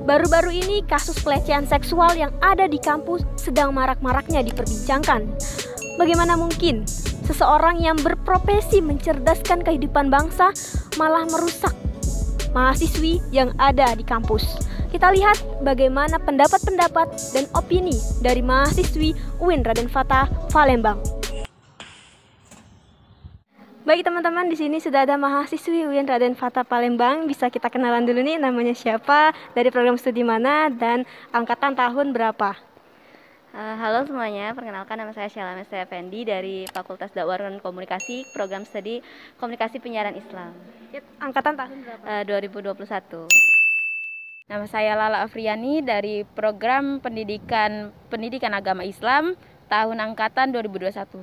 Baru-baru ini kasus pelecehan seksual yang ada di kampus sedang marak-maraknya diperbincangkan. Bagaimana mungkin seseorang yang berprofesi mencerdaskan kehidupan bangsa malah merusak mahasiswi yang ada di kampus? Kita lihat bagaimana pendapat-pendapat dan opini dari mahasiswi UIN Raden Fatah Palembang. Baik teman-teman, di sini sudah ada mahasiswi UIN Raden Fatah Palembang. Bisa kita kenalan dulu nih, namanya siapa, dari program studi mana, dan angkatan tahun berapa? Halo semuanya, perkenalkan nama saya Sheila Mesta Effendi dari Fakultas Dakwah dan Komunikasi, program studi Komunikasi Penyiaran Islam. Angkatan tahun berapa? 2021. Nama saya Lala Afriani dari program Pendidikan Agama Islam tahun angkatan 2021.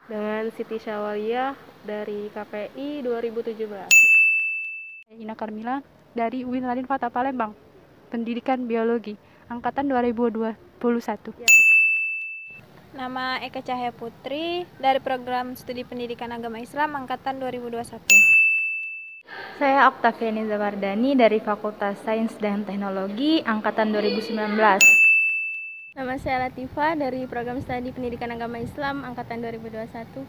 Dengan Siti Syawaliyah dari KPI 2017. Ina Karmila dari UIN Raden Fatah Palembang, Pendidikan Biologi, angkatan 2021. Ya. Nama Eka Cahaya Putri dari program Studi Pendidikan Agama Islam angkatan 2021. Saya Oktaviani Zawardani dari Fakultas Sains dan Teknologi angkatan 2019. Nama saya Latifah dari program Studi Pendidikan Agama Islam angkatan 2021.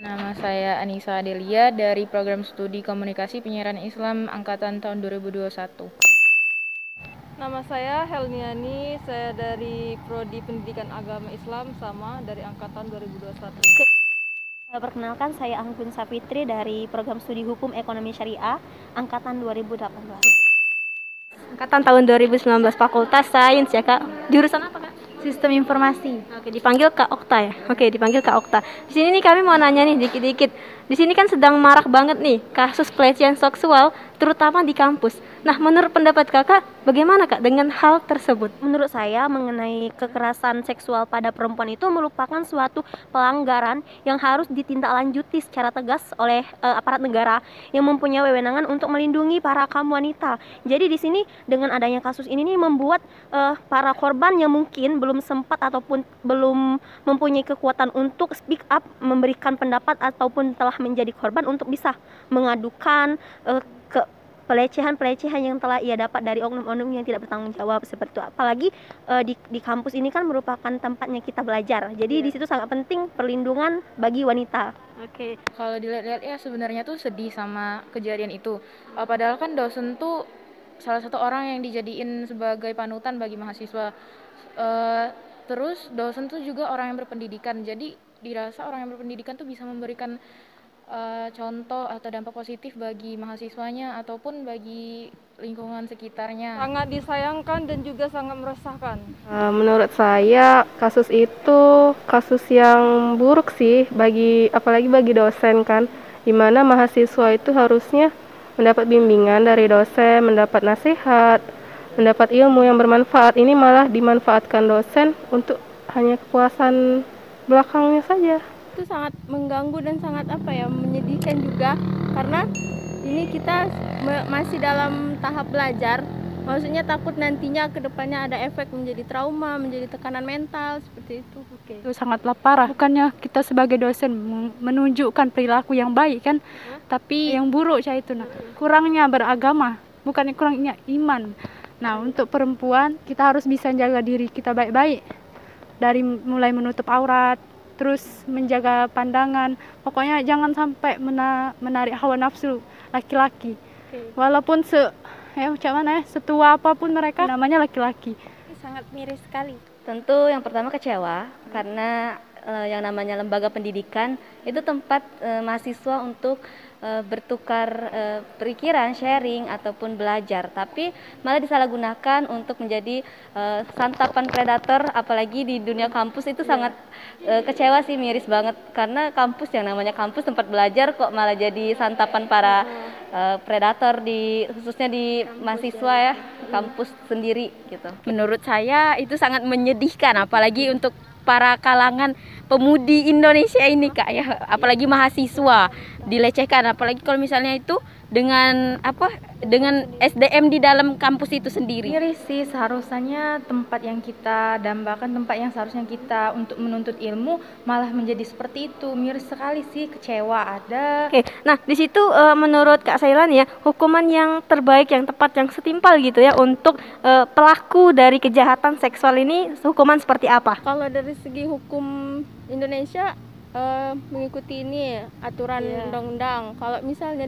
Nama saya Anissa Adelia dari program Studi Komunikasi Penyiaran Islam angkatan tahun 2021. Nama saya Helniani, saya dari Prodi Pendidikan Agama Islam sama dari angkatan 2021. Perkenalkan, saya Anggun Sapitri dari program Studi Hukum Ekonomi Syariah angkatan 2018. Angkatan tahun 2019, Fakultas Sains ya Kak. Jurusan apa Kak? Sistem Informasi. Oke, dipanggil Kak Okta ya. Oke, dipanggil Kak Okta. Di sini nih kami mau nanya nih dikit-dikit. Di sini kan sedang marak banget nih kasus pelecehan seksual, terutama di kampus. Nah, menurut pendapat Kakak, bagaimana Kak dengan hal tersebut? Menurut saya mengenai kekerasan seksual pada perempuan itu merupakan suatu pelanggaran yang harus ditindaklanjuti secara tegas oleh aparat negara yang mempunyai wewenangan untuk melindungi para kaum wanita. Jadi di sini dengan adanya kasus ini nih membuat para korban yang mungkin belum sempat ataupun belum mempunyai kekuatan untuk speak up, memberikan pendapat ataupun telah menjadi korban untuk bisa mengadukan pelecehan yang telah ia dapat dari oknum-oknum yang tidak bertanggung jawab seperti itu. Apalagi di kampus ini kan merupakan tempatnya kita belajar. Jadi di situ sangat penting perlindungan bagi wanita. Oke. Kalau dilihat-lihat ya sebenarnya tuh sedih sama kejadian itu. Padahal kan dosen tuh salah satu orang yang dijadiin sebagai panutan bagi mahasiswa. Terus dosen tuh juga orang yang berpendidikan. Jadi dirasa orang yang berpendidikan tuh bisa memberikan contoh atau dampak positif bagi mahasiswanya ataupun bagi lingkungan sekitarnya. Sangat disayangkan dan juga sangat meresahkan. Menurut saya kasus itu kasus yang buruk sih apalagi bagi dosen kan, di mana mahasiswa itu harusnya mendapat bimbingan dari dosen, mendapat nasihat, mendapat ilmu yang bermanfaat. Ini malah dimanfaatkan dosen untuk hanya kepuasan belakangnya saja. Itu sangat mengganggu dan sangat menyedihkan juga, karena ini kita masih dalam tahap belajar. Maksudnya takut nantinya ke depannya ada efek menjadi trauma, menjadi tekanan mental seperti itu. Itu sangatlah parah. Bukannya kita sebagai dosen menunjukkan perilaku yang baik kan, tapi yang buruk saya itu kurangnya beragama, bukannya kurangnya iman. Nah, untuk perempuan kita harus bisa jaga diri kita baik-baik, dari mulai menutup aurat, terus menjaga pandangan. Pokoknya jangan sampai menarik hawa nafsu laki-laki. Walaupun setua apapun mereka, namanya laki-laki. Sangat miris sekali. Tentu yang pertama kecewa karena yang namanya lembaga pendidikan itu tempat mahasiswa untuk bertukar pikiran, sharing ataupun belajar, tapi malah disalahgunakan untuk menjadi santapan predator. Apalagi di dunia kampus itu sangat kecewa sih, miris banget, karena kampus yang namanya kampus tempat belajar kok malah jadi santapan para predator, khususnya di mahasiswa ya, kampus sendiri gitu. Menurut saya itu sangat menyedihkan, apalagi untuk para kalangan pemudi Indonesia ini Kak ya, apalagi mahasiswa. dilecehkan, apalagi kalau misalnya itu dengan dengan SDM di dalam kampus itu sendiri. Miris sih, seharusnya tempat yang kita dambakan, tempat yang seharusnya kita untuk menuntut ilmu malah menjadi seperti itu. Miris sekali sih, kecewa ada. Oke, nah di situ menurut Kak Sailan ya, hukuman yang terbaik, yang tepat, yang setimpal gitu ya untuk pelaku dari kejahatan seksual ini, hukuman seperti apa? Kalau dari segi hukum Indonesia mengikuti ini aturan undang-undang. Kalau misalnya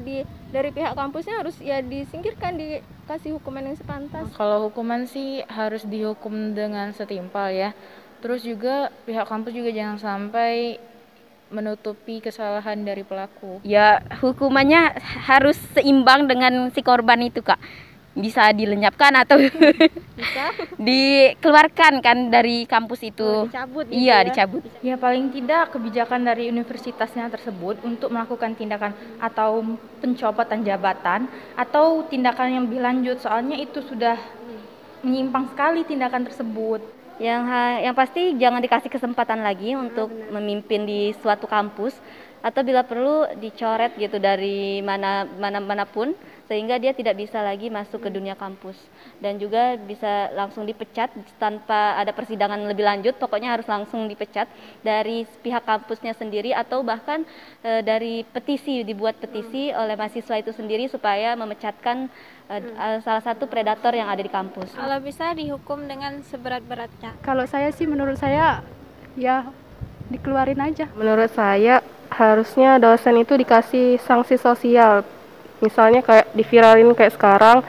dari pihak kampusnya harus ya disingkirkan, dikasih hukuman yang sepantas. Kalau hukuman sih harus dihukum dengan setimpal ya. Terus juga pihak kampus juga jangan sampai menutupi kesalahan dari pelaku. Ya, hukumannya harus seimbang dengan si korban itu, Kak. Bisa dilenyapkan atau Bisa dikeluarkan kan dari kampus itu. dicabut gitu Iya, ya. dicabut. Ya paling tidak kebijakan dari universitasnya tersebut untuk melakukan tindakan atau pencopotan jabatan atau tindakan yang lebih lanjut, soalnya itu sudah menyimpang sekali tindakan tersebut. Yang pasti jangan dikasih kesempatan lagi untuk memimpin di suatu kampus, atau bila perlu dicoret gitu dari manapun sehingga dia tidak bisa lagi masuk ke dunia kampus, dan juga bisa langsung dipecat tanpa ada persidangan lebih lanjut. Pokoknya harus langsung dipecat dari pihak kampusnya sendiri, atau bahkan dari petisi, dibuat petisi oleh mahasiswa itu sendiri supaya memecatkan salah satu predator yang ada di kampus. Kalau bisa dihukum dengan seberat-beratnya. Kalau saya sih, menurut saya ya dikeluarin aja. Menurut saya harusnya dosen itu dikasih sanksi sosial. Misalnya kayak diviralin kayak sekarang,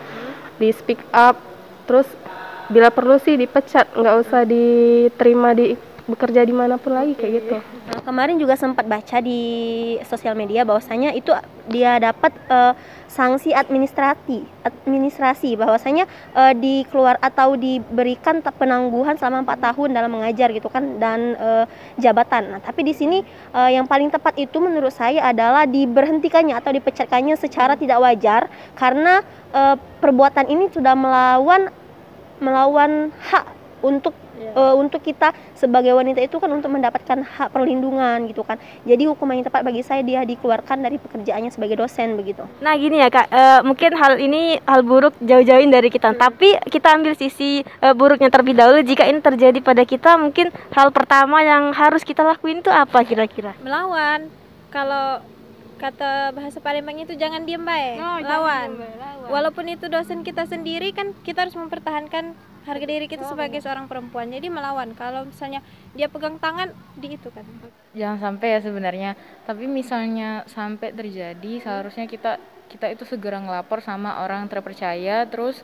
di speak up, terus bila perlu sih dipecat, nggak usah diterima bekerja dimanapun lagi kayak gitu. Nah, kemarin juga sempat baca di sosial media bahwasanya itu dia dapat sanksi administrasi bahwasanya dikeluar atau diberikan penangguhan selama 4 tahun dalam mengajar gitu kan, dan jabatan. Nah, tapi di sini yang paling tepat itu menurut saya adalah diberhentikannya atau dipecatkannya secara tidak wajar, karena perbuatan ini sudah melawan hak untuk kita sebagai wanita itu kan, untuk mendapatkan hak perlindungan gitu kan. Jadi hukuman yang tepat bagi saya dia dikeluarkan dari pekerjaannya sebagai dosen begitu. Nah gini ya Kak, mungkin hal buruk jauh-jauhin dari kita, tapi kita ambil sisi buruknya terlebih dahulu. Jika ini terjadi pada kita, mungkin hal pertama yang harus kita lakuin itu apa kira-kira? Melawan. Kalau kata bahasa Palembang itu jangan diem baik, lawan. Walaupun itu dosen kita sendiri kan, kita harus mempertahankan harga diri kita sebagai seorang perempuan. Jadi melawan. Kalau misalnya dia pegang tangan, di itu kan. Jangan sampai ya sebenarnya. Tapi misalnya sampai terjadi, seharusnya kita itu segera ngelapor sama orang terpercaya, terus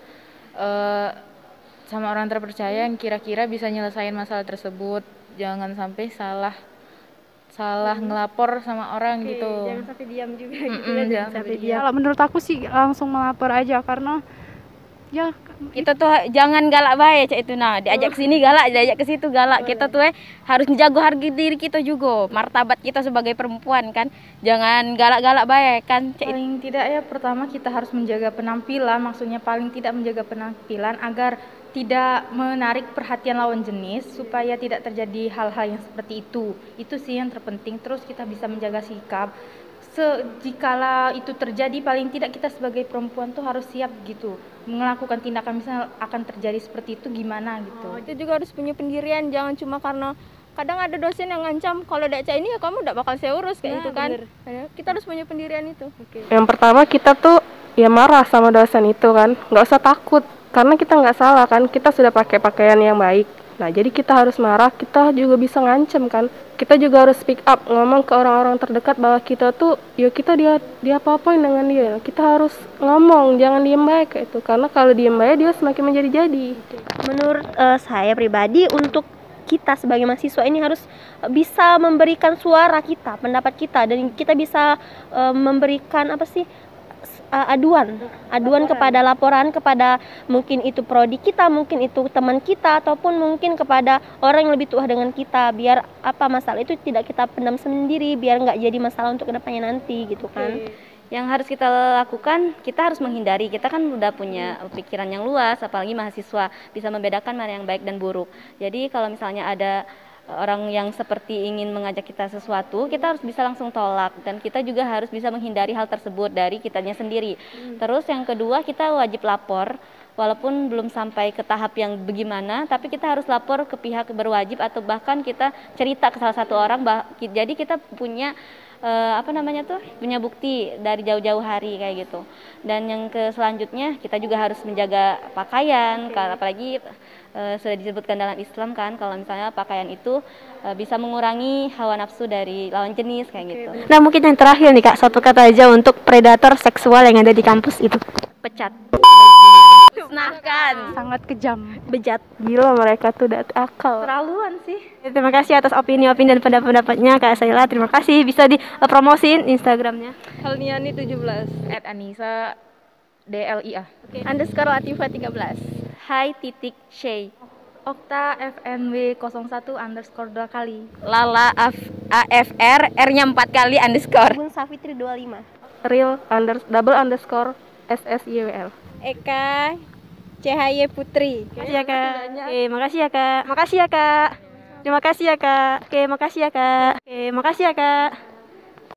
sama orang terpercaya yang kira-kira bisa nyelesain masalah tersebut. Jangan sampai salah ngelapor sama orang gitu. Jangan sampai diam juga gitu. Jangan sampai diam. Kalau menurut aku sih langsung melapor aja, karena ya Kita tuh jangan galak baik cak itu, nah diajak ke sini galak, diajak ke situ galak. Kita tuh harus menjaga harga diri kita juga, martabat kita sebagai perempuan kan. Jangan galak-galak baik kan cak. Paling tidak ya pertama kita harus menjaga penampilan, maksudnya paling tidak menjaga penampilan agar tidak menarik perhatian lawan jenis, supaya tidak terjadi hal-hal yang seperti itu. Itu sih yang terpenting. Terus kita bisa menjaga sikap. Jikala itu terjadi, paling tidak kita sebagai perempuan tuh harus siap gitu melakukan tindakan, misalnya akan terjadi seperti itu gimana gitu. Itu juga harus punya pendirian, jangan cuma karena kadang ada dosen yang ngancam kalau Daca ini ya kamu tidak bakal saya urus kayak itu kan. Kita harus punya pendirian itu. Yang pertama kita tuh ya marah sama dosen itu kan, nggak usah takut karena kita nggak salah kan, kita sudah pakai pakaian yang baik. Nah jadi kita harus marah, kita juga bisa ngancem kan. Kita juga harus speak up, ngomong ke orang-orang terdekat bahwa kita tuh, ya kita dia apa-apain dengan dia. Kita harus ngomong, jangan diem baik kayak itu. Karena kalau diem baik dia semakin menjadi-jadi. Menurut saya pribadi, untuk kita sebagai mahasiswa ini harus bisa memberikan suara kita, pendapat kita, dan kita bisa memberikan aduan kepada laporan kepada mungkin itu prodi kita, mungkin itu teman kita, ataupun mungkin kepada orang yang lebih tua dengan kita, biar masalah itu tidak kita pendam sendiri, biar nggak jadi masalah untuk kedepannya nanti gitu kan. Yang harus kita lakukan, kita harus menghindari. Kita kan udah punya pikiran yang luas, apalagi mahasiswa bisa membedakan mana yang baik dan buruk. Jadi kalau misalnya ada orang yang seperti ingin mengajak kita sesuatu, kita harus bisa langsung tolak, dan kita juga harus bisa menghindari hal tersebut dari kitanya sendiri. Terus yang kedua, kita wajib lapor, walaupun belum sampai ke tahap yang bagaimana, tapi kita harus lapor ke pihak berwajib atau bahkan kita cerita ke salah satu orang, jadi kita punya punya bukti dari jauh-jauh hari kayak gitu. Dan yang selanjutnya, kita juga harus menjaga pakaian, apalagi sudah disebutkan dalam Islam kan, kalau misalnya pakaian itu bisa mengurangi hawa nafsu dari lawan jenis kayak gitu. Nah, mungkin yang terakhir nih Kak, satu kata aja untuk predator seksual yang ada di kampus itu. Pecat. Musnahkan. Sangat kejam. Bejat. Gila, mereka tuh udah akal. Terlaluan sih. Terima kasih atas opini-opini dan pendapat-pendapatnya Kak Saila. Terima kasih, bisa dipromosiin Instagramnya. Halniani 17. @Anissa DLIA. Underscore Latifa 13. Hai.Shay. Okta FNW 01 underscore 2 kali. Lala AFR R-nya 4 kali underscore. Bun Safitri 25. Real double underscore SSYWL. Eka CHY Putri. Makasih ya Kak. Oke, makasih ya Kak. Makasih ya Kak. Terima kasih ya Kak. Oke, makasih ya Kak. Oke, makasih ya Kak.